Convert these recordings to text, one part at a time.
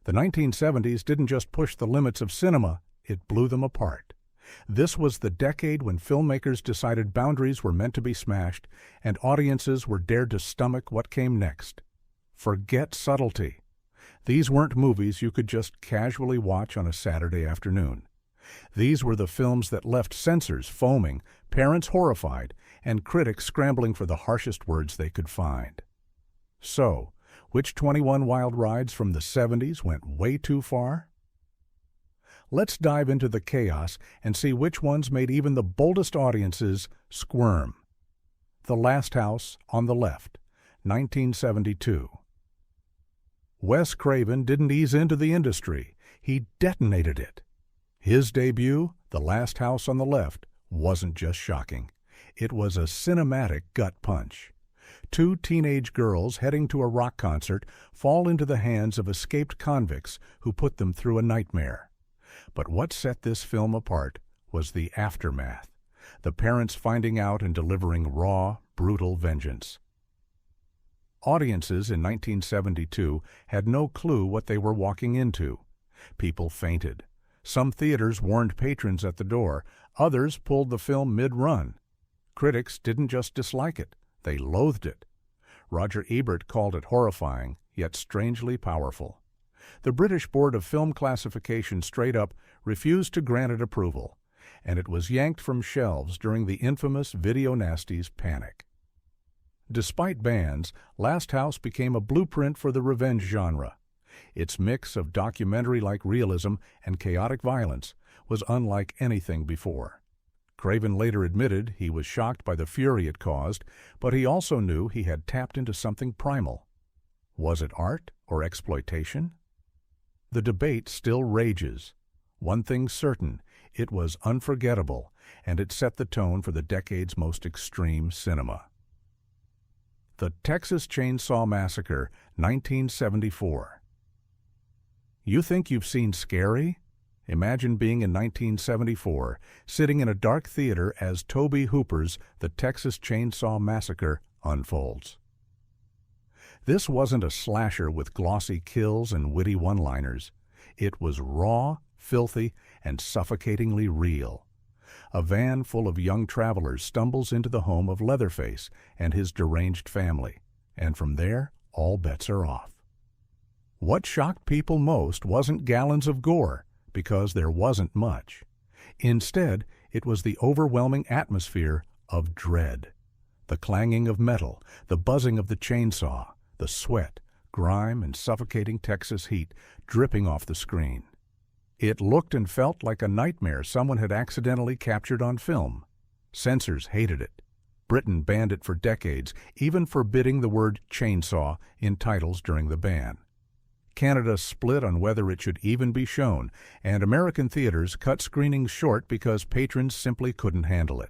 The 1970s didn't just push the limits of cinema, it blew them apart. This was the decade when filmmakers decided boundaries were meant to be smashed and audiences were dared to stomach what came next. Forget subtlety. These weren't movies you could just casually watch on a Saturday afternoon. These were the films that left censors foaming, parents horrified, and critics scrambling for the harshest words they could find. So, which 21 wild rides from the 70s went way too far? Let's dive into the chaos and see which ones made even the boldest audiences squirm. The Last House on the Left, 1972. Wes Craven didn't ease into the industry, he detonated it. His debut, The Last House on the Left, wasn't just shocking. It was a cinematic gut punch. Two teenage girls heading to a rock concert fall into the hands of escaped convicts who put them through a nightmare. But what set this film apart was the aftermath, the parents finding out and delivering raw, brutal vengeance. Audiences in 1972 had no clue what they were walking into. People fainted. Some theaters warned patrons at the door, others pulled the film mid-run. Critics didn't just dislike it, they loathed it. Roger Ebert called it horrifying, yet strangely powerful. The British Board of Film Classification straight up refused to grant it approval, and it was yanked from shelves during the infamous Video Nasties panic. Despite bans, Last House became a blueprint for the revenge genre. Its mix of documentary-like realism and chaotic violence was unlike anything before. Craven later admitted he was shocked by the fury it caused, but he also knew he had tapped into something primal. Was it art or exploitation? The debate still rages. One thing's certain, it was unforgettable, and it set the tone for the decade's most extreme cinema. The Texas Chainsaw Massacre, 1974. You think you've seen scary? Imagine being in 1974, sitting in a dark theater as Tobe Hooper's The Texas Chainsaw Massacre unfolds. This wasn't a slasher with glossy kills and witty one-liners. It was raw, filthy, and suffocatingly real. A van full of young travelers stumbles into the home of Leatherface and his deranged family, and from there, all bets are off. What shocked people most wasn't gallons of gore, because there wasn't much. Instead, it was the overwhelming atmosphere of dread. The clanging of metal, the buzzing of the chainsaw, the sweat, grime, and suffocating Texas heat dripping off the screen. It looked and felt like a nightmare someone had accidentally captured on film. Censors hated it. Britain banned it for decades, even forbidding the word chainsaw in titles during the ban. Canada split on whether it should even be shown, and American theaters cut screenings short because patrons simply couldn't handle it.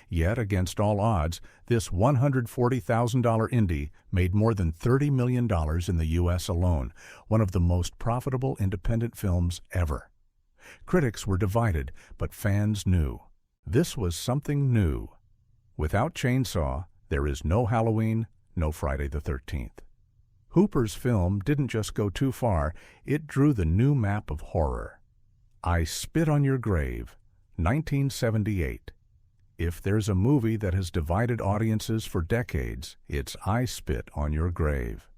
Yet, against all odds, this $140,000 indie made more than $30 million in the U.S. alone, one of the most profitable independent films ever. Critics were divided, but fans knew. This was something new. Without Chainsaw, there is no Halloween, no Friday the 13th. Hooper's film didn't just go too far, it drew the new map of horror. I Spit on Your Grave, 1978. If there's a movie that has divided audiences for decades, it's I Spit on Your Grave.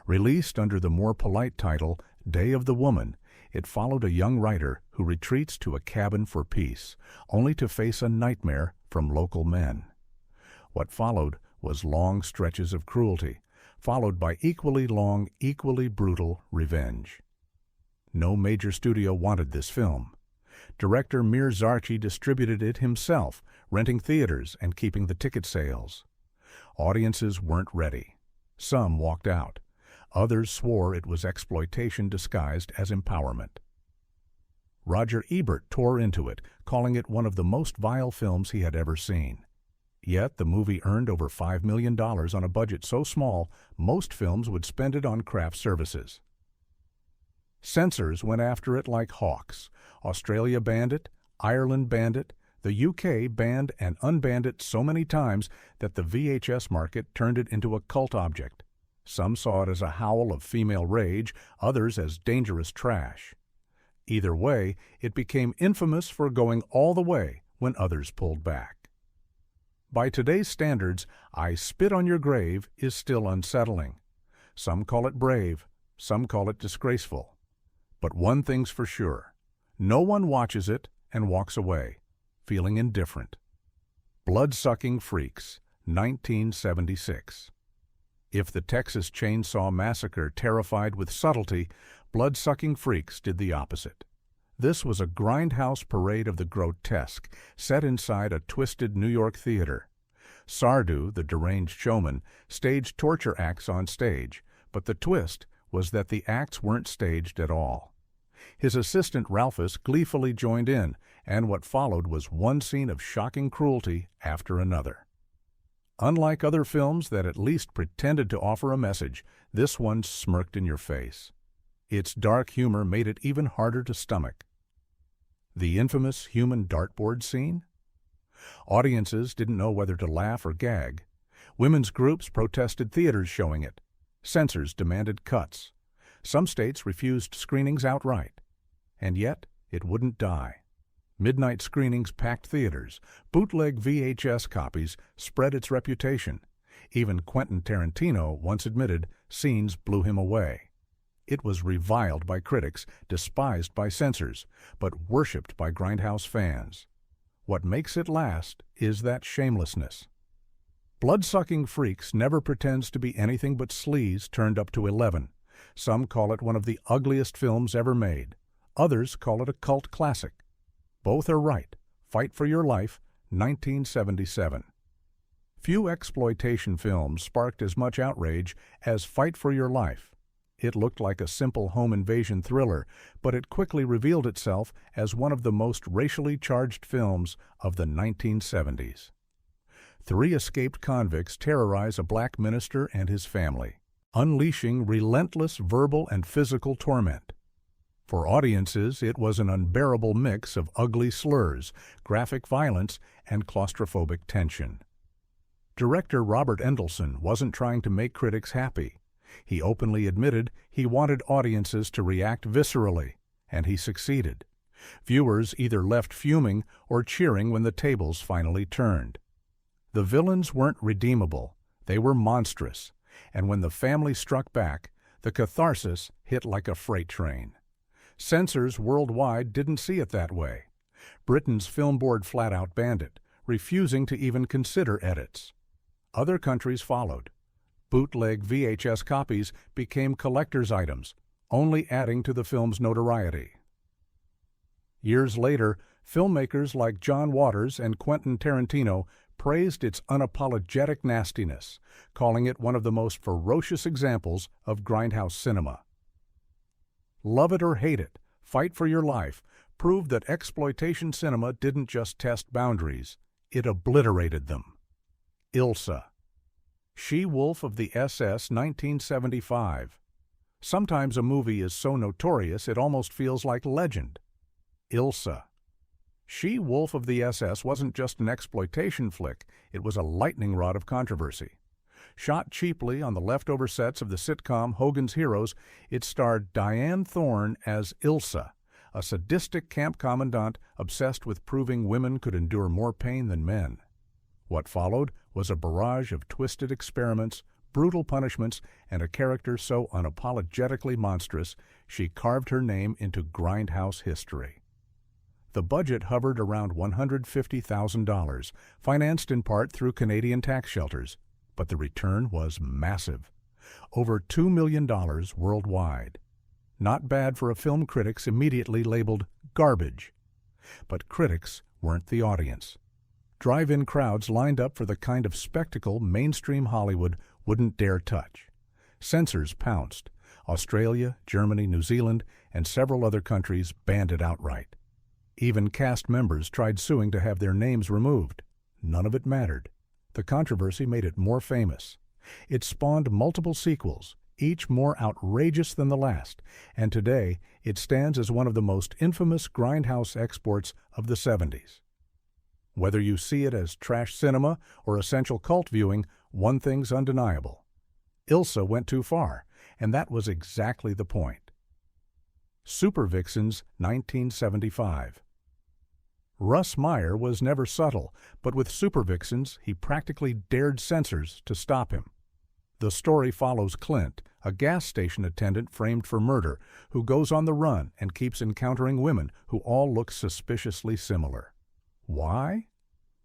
Released under the more polite title Day of the Woman, it followed a young writer who retreats to a cabin for peace, only to face a nightmare from local men. What followed was long stretches of cruelty, followed by equally long, equally brutal revenge. No major studio wanted this film. Director Mir Zarchi distributed it himself, renting theaters and keeping the ticket sales. Audiences weren't ready. Some walked out. Others swore it was exploitation disguised as empowerment. Roger Ebert tore into it, calling it one of the most vile films he had ever seen. Yet the movie earned over $5 million on a budget so small, most films would spend it on craft services. Censors went after it like hawks. Australia banned it, Ireland banned it, the UK banned and unbanned it so many times that the VHS market turned it into a cult object. Some saw it as a howl of female rage, others as dangerous trash. Either way, it became infamous for going all the way when others pulled back. By today's standards, I Spit on Your Grave is still unsettling. Some call it brave, some call it disgraceful. But one thing's for sure, no one watches it and walks away, feeling indifferent. Bloodsucking Freaks, 1976. If the Texas Chainsaw Massacre terrified with subtlety, Bloodsucking Freaks did the opposite. This was a grindhouse parade of the grotesque, set inside a twisted New York theater. Sardu, the deranged showman, staged torture acts on stage, but the twist was that the acts weren't staged at all. His assistant Ralphus gleefully joined in, and what followed was one scene of shocking cruelty after another. Unlike other films that at least pretended to offer a message, this one smirked in your face. Its dark humor made it even harder to stomach. The infamous human dartboard scene? Audiences didn't know whether to laugh or gag. Women's groups protested theaters showing it. Censors demanded cuts. Some states refused screenings outright. And yet, it wouldn't die. Midnight screenings packed theaters. Bootleg VHS copies spread its reputation. Even Quentin Tarantino once admitted scenes blew him away. It was reviled by critics, despised by censors, but worshipped by grindhouse fans. What makes it last is that shamelessness. Bloodsucking Freaks never pretends to be anything but sleaze turned up to 11. Some call it one of the ugliest films ever made. Others call it a cult classic. Both are right. Fight for Your Life, 1977. Few exploitation films sparked as much outrage as Fight for Your Life. It looked like a simple home invasion thriller, but it quickly revealed itself as one of the most racially charged films of the 1970s. 3 escaped convicts terrorize a black minister and his family, unleashing relentless verbal and physical torment. For audiences, it was an unbearable mix of ugly slurs, graphic violence, and claustrophobic tension. Director Robert Endelson wasn't trying to make critics happy. He openly admitted he wanted audiences to react viscerally, and he succeeded. Viewers either left fuming or cheering when the tables finally turned. The villains weren't redeemable, they were monstrous, and when the family struck back, the catharsis hit like a freight train. Censors worldwide didn't see it that way. Britain's film board flat-out banned it, refusing to even consider edits. Other countries followed. Bootleg VHS copies became collector's items, only adding to the film's notoriety. Years later, filmmakers like John Waters and Quentin Tarantino praised its unapologetic nastiness, calling it one of the most ferocious examples of grindhouse cinema. Love it or hate it, Fight for Your Life proved that exploitation cinema didn't just test boundaries, it obliterated them. Ilsa. She-Wolf of the SS, 1975. Sometimes a movie is so notorious it almost feels like legend. Ilsa. She-Wolf of the SS wasn't just an exploitation flick, it was a lightning rod of controversy. Shot cheaply on the leftover sets of the sitcom Hogan's Heroes, it starred Diane Thorne as Ilsa, a sadistic camp commandant obsessed with proving women could endure more pain than men. What followed was a barrage of twisted experiments, brutal punishments, and a character so unapologetically monstrous she carved her name into grindhouse history. The budget hovered around $150,000, financed in part through Canadian tax shelters, but the return was massive. Over $2 million worldwide. Not bad for a film critics immediately labeled garbage. But critics weren't the audience. Drive-in crowds lined up for the kind of spectacle mainstream Hollywood wouldn't dare touch. Censors pounced. Australia, Germany, New Zealand, and several other countries banned it outright. Even cast members tried suing to have their names removed. None of it mattered. The controversy made it more famous. It spawned multiple sequels, each more outrageous than the last, and today it stands as one of the most infamous grindhouse exports of the 70s. Whether you see it as trash cinema or essential cult viewing, one thing's undeniable. Ilsa went too far, and that was exactly the point. Super Vixens, 1975. Russ Meyer was never subtle, but with Super Vixens, he practically dared censors to stop him. The story follows Clint, a gas station attendant framed for murder, who goes on the run and keeps encountering women who all look suspiciously similar. Why?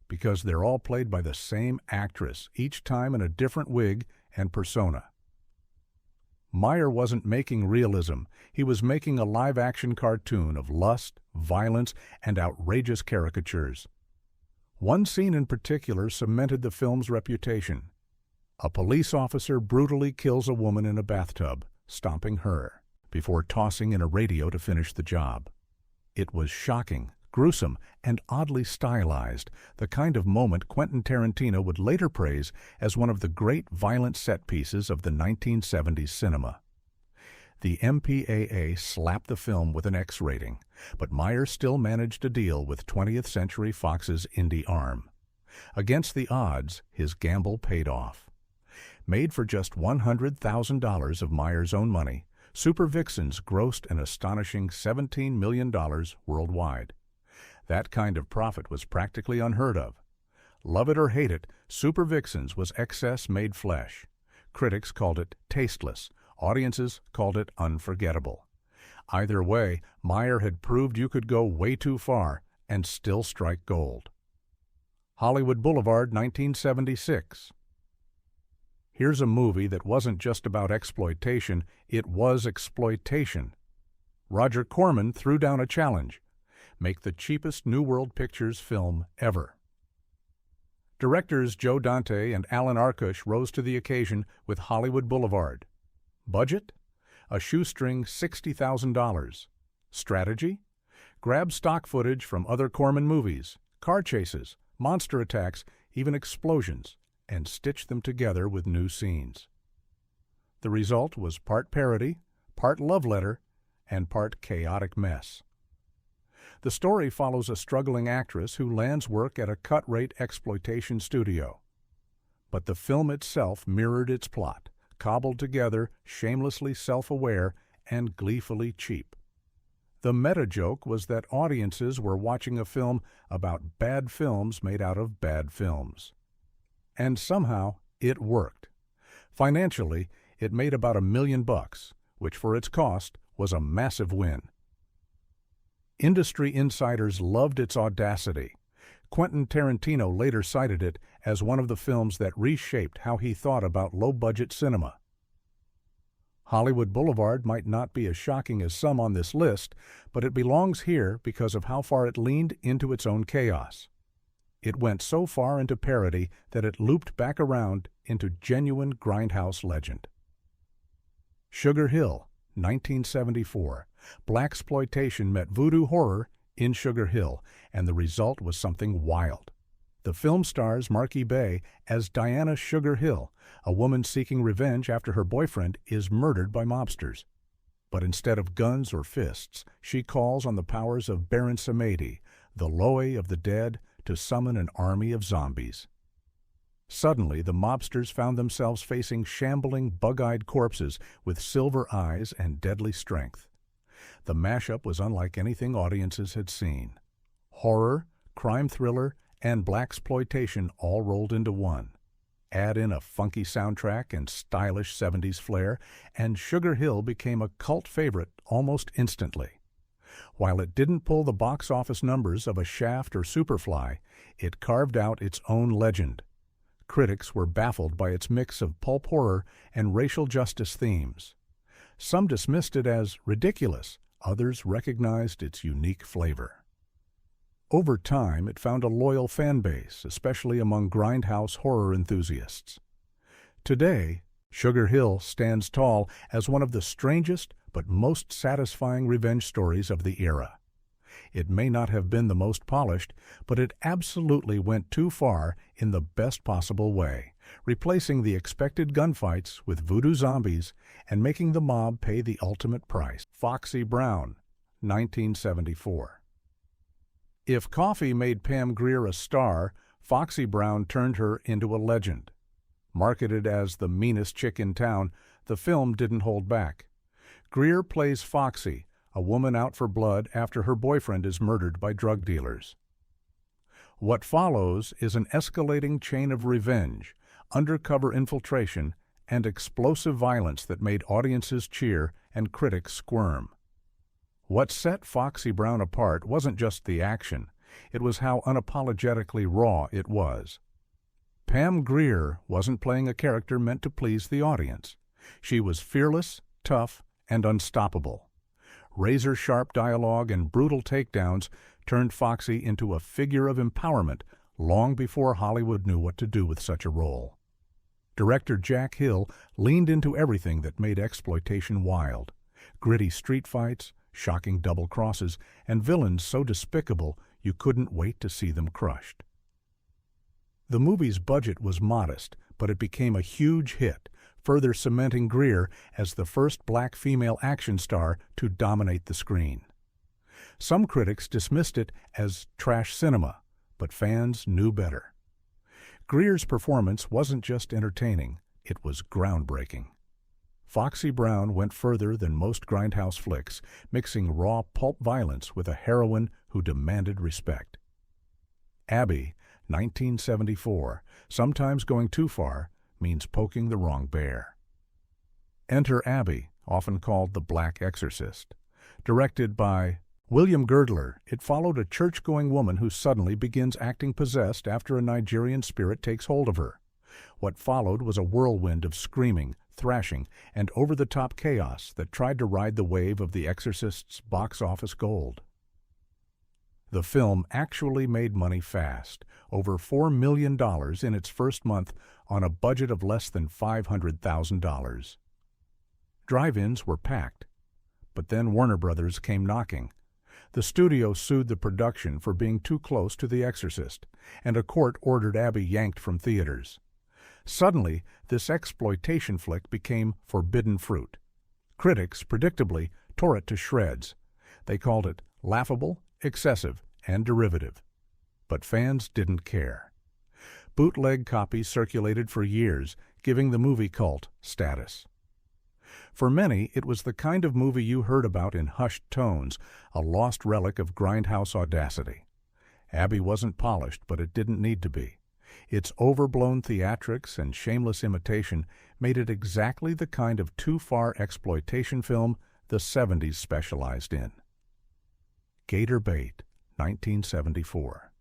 Because they're all played by the same actress, each time in a different wig and persona. Meyer wasn't making realism. He was making a live-action cartoon of lust, violence, and outrageous caricatures. One scene in particular cemented the film's reputation. A police officer brutally kills a woman in a bathtub, stomping her, before tossing in a radio to finish the job. It was shocking, gruesome, and oddly stylized, the kind of moment Quentin Tarantino would later praise as one of the great violent set pieces of the 1970s cinema. The MPAA slapped the film with an X rating, but Meyer still managed to deal with 20th Century Fox's indie arm. Against the odds, his gamble paid off. Made for just $100,000 of Meyer's own money, Super Vixens grossed an astonishing $17 million worldwide. That kind of profit was practically unheard of. Love it or hate it, Super Vixens was excess made flesh. Critics called it tasteless. Audiences called it unforgettable. Either way, Meyer had proved you could go way too far and still strike gold. Hollywood Boulevard, 1976. Here's a movie that wasn't just about exploitation, it was exploitation. Roger Corman threw down a challenge: make the cheapest New World Pictures film ever. Directors Joe Dante and Alan Arkush rose to the occasion with Hollywood Boulevard. Budget? A shoestring $60,000. Strategy? Grab stock footage from other Corman movies, car chases, monster attacks, even explosions, and stitch them together with new scenes. The result was part parody, part love letter, and part chaotic mess. The story follows a struggling actress who lands work at a cut-rate exploitation studio. But the film itself mirrored its plot, cobbled together, shamelessly self-aware, and gleefully cheap. The meta-joke was that audiences were watching a film about bad films made out of bad films. And somehow, it worked. Financially, it made about $1 million, which for its cost was a massive win. Industry insiders loved its audacity. Quentin Tarantino later cited it as one of the films that reshaped how he thought about low-budget cinema. Hollywood Boulevard might not be as shocking as some on this list, but it belongs here because of how far it leaned into its own chaos. It went so far into parody that it looped back around into genuine grindhouse legend. Sugar Hill, 1974. Blaxploitation met voodoo horror in Sugar Hill, and the result was something wild. The film stars Marky Bay as Diana Sugar Hill, a woman seeking revenge after her boyfriend is murdered by mobsters. But instead of guns or fists, she calls on the powers of Baron Samedi, the Loe of the dead, to summon an army of zombies. Suddenly, the mobsters found themselves facing shambling, bug-eyed corpses with silver eyes and deadly strength. The mashup was unlike anything audiences had seen. Horror, crime thriller, and blaxploitation all rolled into one. Add in a funky soundtrack and stylish 70s flair, and Sugar Hill became a cult favorite almost instantly. While it didn't pull the box office numbers of a Shaft or Superfly, it carved out its own legend. Critics were baffled by its mix of pulp horror and racial justice themes. Some dismissed it as ridiculous, others recognized its unique flavor. Over time, it found a loyal fan base, especially among grindhouse horror enthusiasts. Today, Sugar Hill stands tall as one of the strangest but most satisfying revenge stories of the era. It may not have been the most polished, but it absolutely went too far in the best possible way, replacing the expected gunfights with voodoo zombies and making the mob pay the ultimate price. Foxy Brown, 1974. If coffee made Pam Grier a star, Foxy Brown turned her into a legend. Marketed as the meanest chick in town, the film didn't hold back. Greer plays Foxy, a woman out for blood after her boyfriend is murdered by drug dealers. What follows is an escalating chain of revenge, undercover infiltration, and explosive violence that made audiences cheer and critics squirm. What set Foxy Brown apart wasn't just the action, it was how unapologetically raw it was. Pam Grier wasn't playing a character meant to please the audience. She was fearless, tough, and unstoppable. Razor-sharp dialogue and brutal takedowns turned Foxy into a figure of empowerment long before Hollywood knew what to do with such a role. Director Jack Hill leaned into everything that made exploitation wild: gritty street fights, shocking double crosses, and villains so despicable you couldn't wait to see them crushed. The movie's budget was modest, but it became a huge hit, further cementing Grier as the first black female action star to dominate the screen. Some critics dismissed it as trash cinema, but fans knew better. Grier's performance wasn't just entertaining, it was groundbreaking. Foxy Brown went further than most grindhouse flicks, mixing raw pulp violence with a heroine who demanded respect. Abby, 1974, sometimes going too far, means poking the wrong bear. Enter Abby, often called the Black Exorcist. Directed by William Girdler, it followed a church-going woman who suddenly begins acting possessed after a Nigerian spirit takes hold of her. What followed was a whirlwind of screaming, thrashing, and over-the-top chaos that tried to ride the wave of The Exorcist's box office gold. The film actually made money fast, over $4 million in its first month on a budget of less than $500,000. Drive-ins were packed, but then Warner Brothers came knocking. The studio sued the production for being too close to The Exorcist, and a court ordered Abby yanked from theaters. Suddenly, this exploitation flick became forbidden fruit. Critics, predictably, tore it to shreds. They called it laughable, excessive, and derivative. But fans didn't care. Bootleg copies circulated for years, giving the movie cult status. For many, it was the kind of movie you heard about in hushed tones, a lost relic of grindhouse audacity. Abby wasn't polished, but it didn't need to be. Its overblown theatrics and shameless imitation made it exactly the kind of too-far exploitation film the 70s specialized in. Gator Bait, 1974.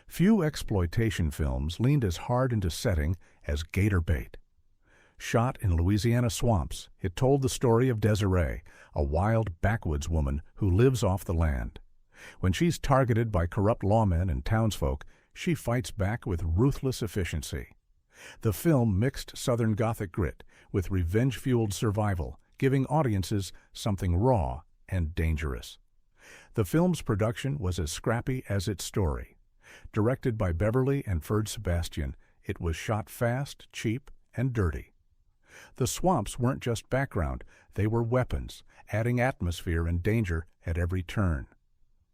Few exploitation films leaned as hard into setting as Gator Bait. Shot in Louisiana swamps, it told the story of Desiree, a wild backwoods woman who lives off the land. When she's targeted by corrupt lawmen and townsfolk, she fights back with ruthless efficiency. The film mixed Southern Gothic grit with revenge-fueled survival, giving audiences something raw and dangerous. The film's production was as scrappy as its story. Directed by Beverly and Ferd Sebastian, it was shot fast, cheap, and dirty. The swamps weren't just background, they were weapons, adding atmosphere and danger at every turn.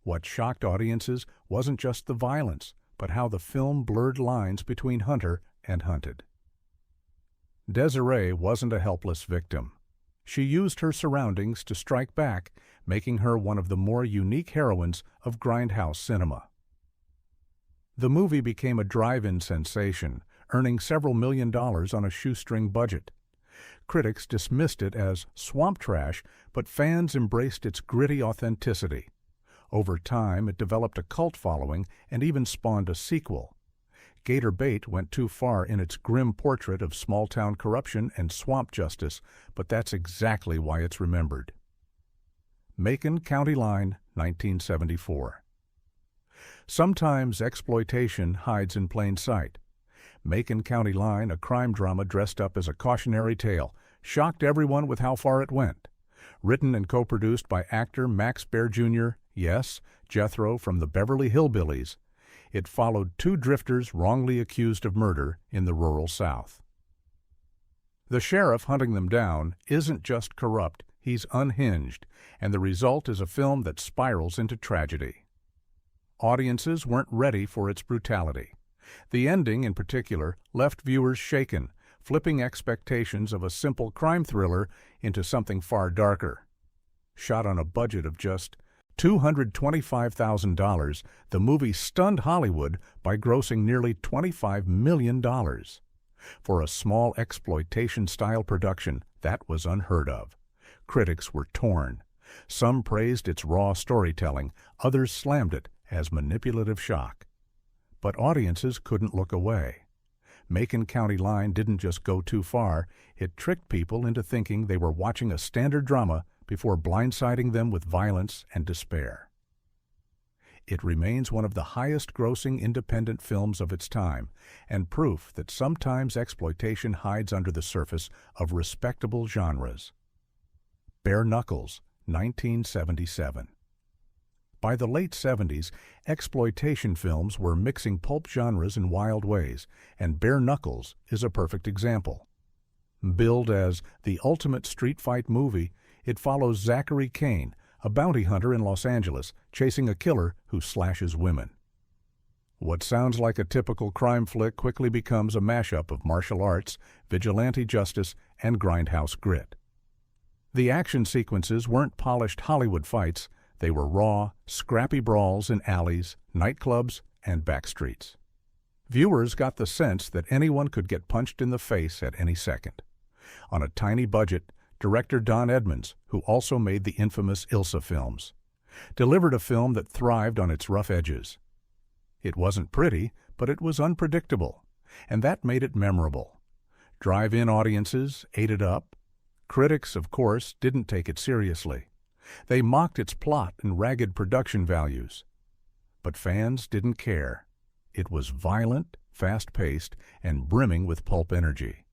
What shocked audiences wasn't just the violence, but how the film blurred lines between hunter and hunted. Desiree wasn't a helpless victim. She used her surroundings to strike back, making her one of the more unique heroines of grindhouse cinema. The movie became a drive-in sensation, earning several $1 million on a shoestring budget. Critics dismissed it as swamp trash, but fans embraced its gritty authenticity. Over time, it developed a cult following and even spawned a sequel. Gator Bait went too far in its grim portrait of small-town corruption and swamp justice, but that's exactly why it's remembered. Macon County Line, 1974. Sometimes exploitation hides in plain sight. Macon County Line, a crime drama dressed up as a cautionary tale, shocked everyone with how far it went. Written and co-produced by actor Max Baer Jr., yes, Jethro from the Beverly Hillbillies, it followed two drifters wrongly accused of murder in the rural South. The sheriff hunting them down isn't just corrupt, he's unhinged, and the result is a film that spirals into tragedy. Audiences weren't ready for its brutality. The ending, in particular, left viewers shaken, flipping expectations of a simple crime thriller into something far darker. Shot on a budget of just $225,000, the movie stunned Hollywood by grossing nearly $25 million. For a small exploitation-style production, that was unheard of. Critics were torn. Some praised its raw storytelling, others slammed it as manipulative shock. But audiences couldn't look away. Macon County Line didn't just go too far, it tricked people into thinking they were watching a standard drama before blindsiding them with violence and despair. It remains one of the highest-grossing independent films of its time, and proof that sometimes exploitation hides under the surface of respectable genres. Bare Knuckles, 1977. By the late 70s, exploitation films were mixing pulp genres in wild ways, and Bare Knuckles is a perfect example. Billed as the ultimate street fight movie, it follows Zachary Kane, a bounty hunter in Los Angeles, chasing a killer who slashes women. What sounds like a typical crime flick quickly becomes a mashup of martial arts, vigilante justice, and grindhouse grit. The action sequences weren't polished Hollywood fights, they were raw, scrappy brawls in alleys, nightclubs, and backstreets. Viewers got the sense that anyone could get punched in the face at any second. On a tiny budget, director Don Edmonds, who also made the infamous Ilsa films, delivered a film that thrived on its rough edges. It wasn't pretty, but it was unpredictable, and that made it memorable. Drive-in audiences ate it up. Critics, of course, didn't take it seriously. They mocked its plot and ragged production values. But fans didn't care. It was violent, fast-paced, and brimming with pulp energy.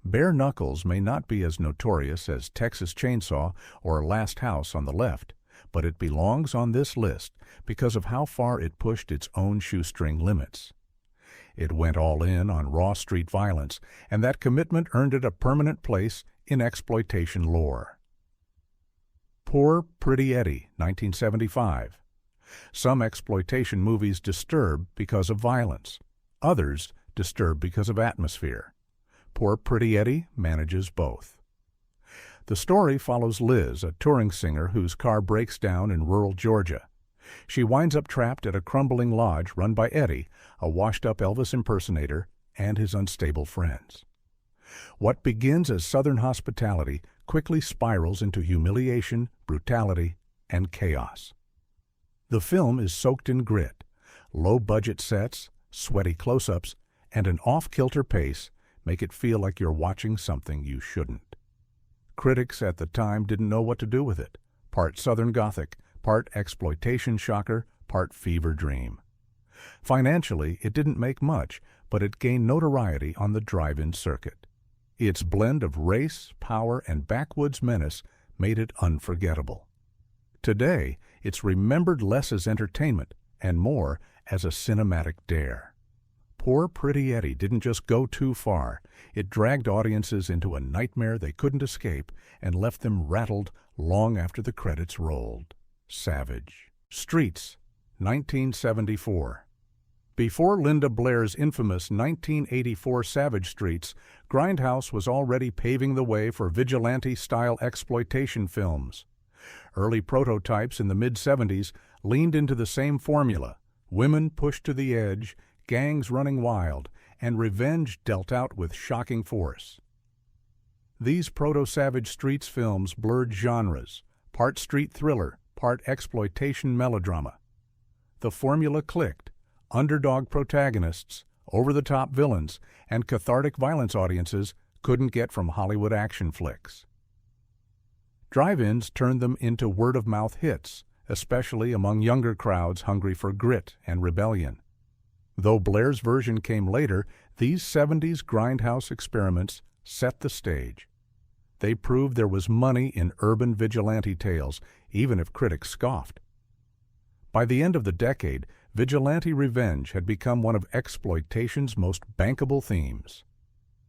Bare Knuckles may not be as notorious as Texas Chainsaw or Last House on the Left, but it belongs on this list because of how far it pushed its own shoestring limits. It went all in on raw street violence, and that commitment earned it a permanent place in exploitation lore. Poor Pretty Eddie, 1975. Some exploitation movies disturb because of violence. Others disturb because of atmosphere. Poor Pretty Eddie manages both. The story follows Liz, a touring singer whose car breaks down in rural Georgia. She winds up trapped at a crumbling lodge run by Eddie, a washed-up Elvis impersonator, and his unstable friends. What begins as Southern hospitality quickly spirals into humiliation, brutality, and chaos. The film is soaked in grit, low-budget sets, sweaty close-ups, and an off-kilter pace make it feel like you're watching something you shouldn't. Critics at the time didn't know what to do with it. Part Southern Gothic, part exploitation shocker, part fever dream. Financially, it didn't make much, but it gained notoriety on the drive-in circuit. Its blend of race, power, and backwoods menace made it unforgettable. Today, it's remembered less as entertainment and more as a cinematic dare. Poor Pretty Eddie didn't just go too far. It dragged audiences into a nightmare they couldn't escape and left them rattled long after the credits rolled. Savage. Streets, 1974. Before Linda Blair's infamous 1984 Savage Streets, Grindhouse was already paving the way for vigilante-style exploitation films. Early prototypes in the mid-70s leaned into the same formula: women pushed to the edge, gangs running wild, and revenge dealt out with shocking force. These proto-Savage Streets films blurred genres, part street thriller, part exploitation melodrama. The formula clicked: underdog protagonists, over-the-top villains, and cathartic violence audiences couldn't get from Hollywood action flicks. Drive-ins turned them into word-of-mouth hits, especially among younger crowds hungry for grit and rebellion. Though Blair's version came later, these 70s grindhouse experiments set the stage. They proved there was money in urban vigilante tales, even if critics scoffed. By the end of the decade, vigilante revenge had become one of exploitation's most bankable themes.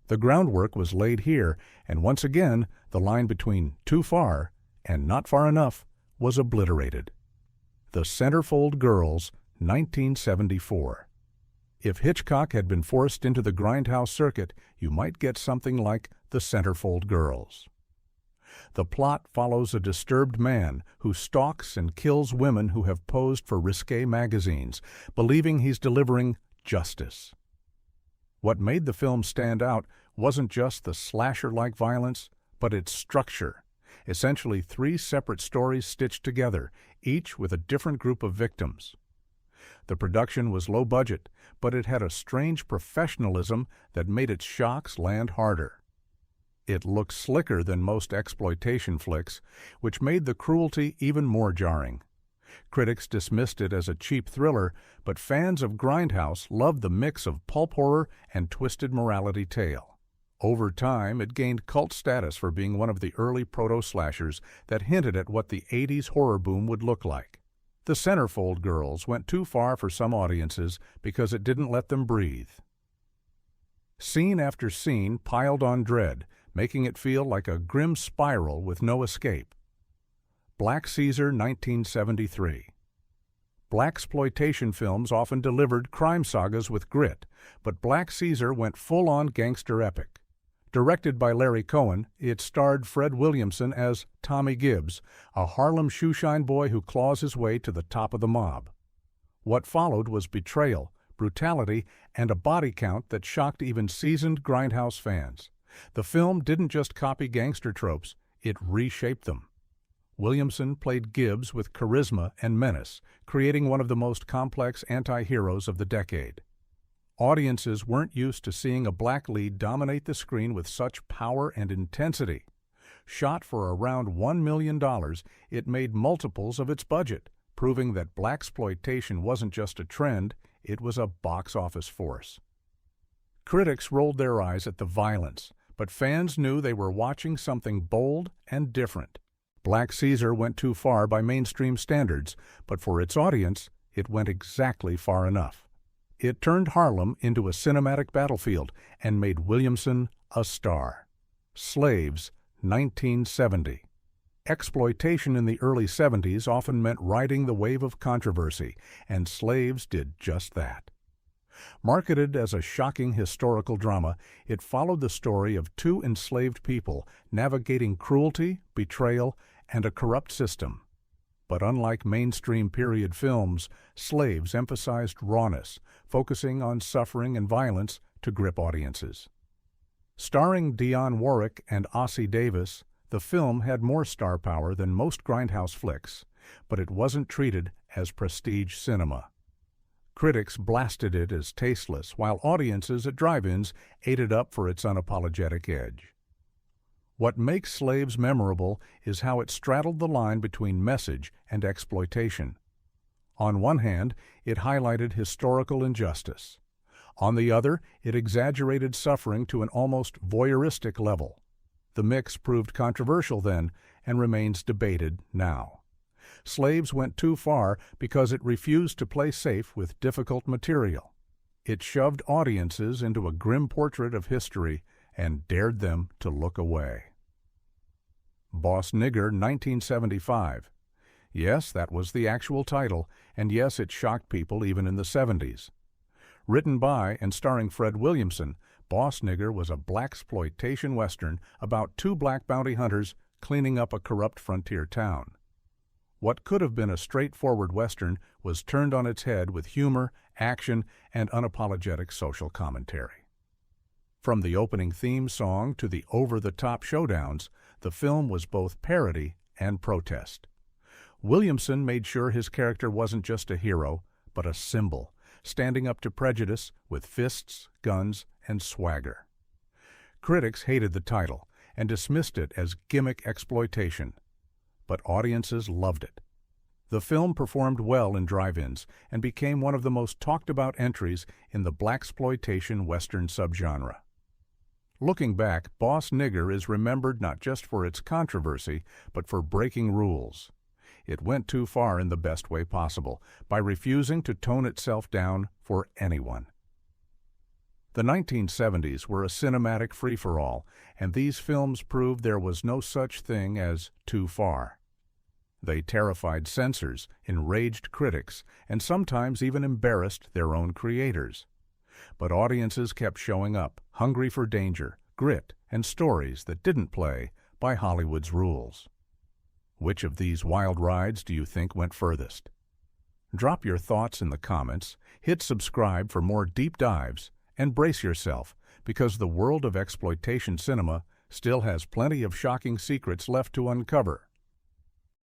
The groundwork was laid here, and once again, the line between too far and not far enough was obliterated. The Centerfold Girls, 1974. If Hitchcock had been forced into the grindhouse circuit, you might get something like The Centerfold Girls. The plot follows a disturbed man who stalks and kills women who have posed for risque magazines, believing he's delivering justice. What made the film stand out wasn't just the slasher-like violence, but its structure. Essentially 3 separate stories stitched together, each with a different group of victims. The production was low budget, but it had a strange professionalism that made its shocks land harder. It looked slicker than most exploitation flicks, which made the cruelty even more jarring. Critics dismissed it as a cheap thriller, but fans of grindhouse loved the mix of pulp horror and twisted morality tale. Over time, it gained cult status for being one of the early proto-slashers that hinted at what the 80s horror boom would look like. The Centerfold Girls went too far for some audiences because it didn't let them breathe. Scene after scene piled on dread, making it feel like a grim spiral with no escape. Black Caesar, 1973. Blaxploitation films often delivered crime sagas with grit, but Black Caesar went full-on gangster epic. Directed by Larry Cohen, it starred Fred Williamson as Tommy Gibbs, a Harlem shoeshine boy who claws his way to the top of the mob. What followed was betrayal, brutality, and a body count that shocked even seasoned grindhouse fans. The film didn't just copy gangster tropes, it reshaped them. Williamson played Gibbs with charisma and menace, creating one of the most complex anti-heroes of the decade. Audiences weren't used to seeing a black lead dominate the screen with such power and intensity. Shot for around $1 million, it made multiples of its budget, proving that blaxploitation wasn't just a trend, it was a box office force. Critics rolled their eyes at the violence, but fans knew they were watching something bold and different. Black Caesar went too far by mainstream standards, but for its audience, it went exactly far enough. It turned Harlem into a cinematic battlefield and made Williamson a star. Slaves, 1970. Exploitation in the early 70s often meant riding the wave of controversy, and Slaves did just that. Marketed as a shocking historical drama, it followed the story of 2 enslaved people navigating cruelty, betrayal, and a corrupt system. But unlike mainstream period films, Slaves emphasized rawness, focusing on suffering and violence to grip audiences. Starring Dionne Warwick and Ossie Davis, the film had more star power than most grindhouse flicks, but it wasn't treated as prestige cinema. Critics blasted it as tasteless, while audiences at drive-ins ate it up for its unapologetic edge. What makes Slaves memorable is how it straddled the line between message and exploitation. On one hand, it highlighted historical injustice. On the other, it exaggerated suffering to an almost voyeuristic level. The mix proved controversial then and remains debated now. Slaves went too far because it refused to play safe with difficult material. It shoved audiences into a grim portrait of history and dared them to look away. Boss Nigger, 1975. Yes, that was the actual title, and yes, it shocked people even in the 70s. Written by and starring Fred Williamson, Boss Nigger was a blaxploitation western about 2 black bounty hunters cleaning up a corrupt frontier town. What could have been a straightforward western was turned on its head with humor, action, and unapologetic social commentary. From the opening theme song to the over-the-top showdowns, the film was both parody and protest. Williamson made sure his character wasn't just a hero, but a symbol, standing up to prejudice with fists, guns, and swagger. Critics hated the title and dismissed it as gimmick exploitation, but audiences loved it. The film performed well in drive-ins and became one of the most talked-about entries in the blaxploitation western subgenre. Looking back, Boss Nigger is remembered not just for its controversy, but for breaking rules. It went too far in the best way possible, by refusing to tone itself down for anyone. The 1970s were a cinematic free-for-all, and these films proved there was no such thing as too far. They terrified censors, enraged critics, and sometimes even embarrassed their own creators. But audiences kept showing up, hungry for danger, grit, and stories that didn't play by Hollywood's rules. Which of these wild rides do you think went furthest? Drop your thoughts in the comments, hit subscribe for more deep dives, and brace yourself, because the world of exploitation cinema still has plenty of shocking secrets left to uncover.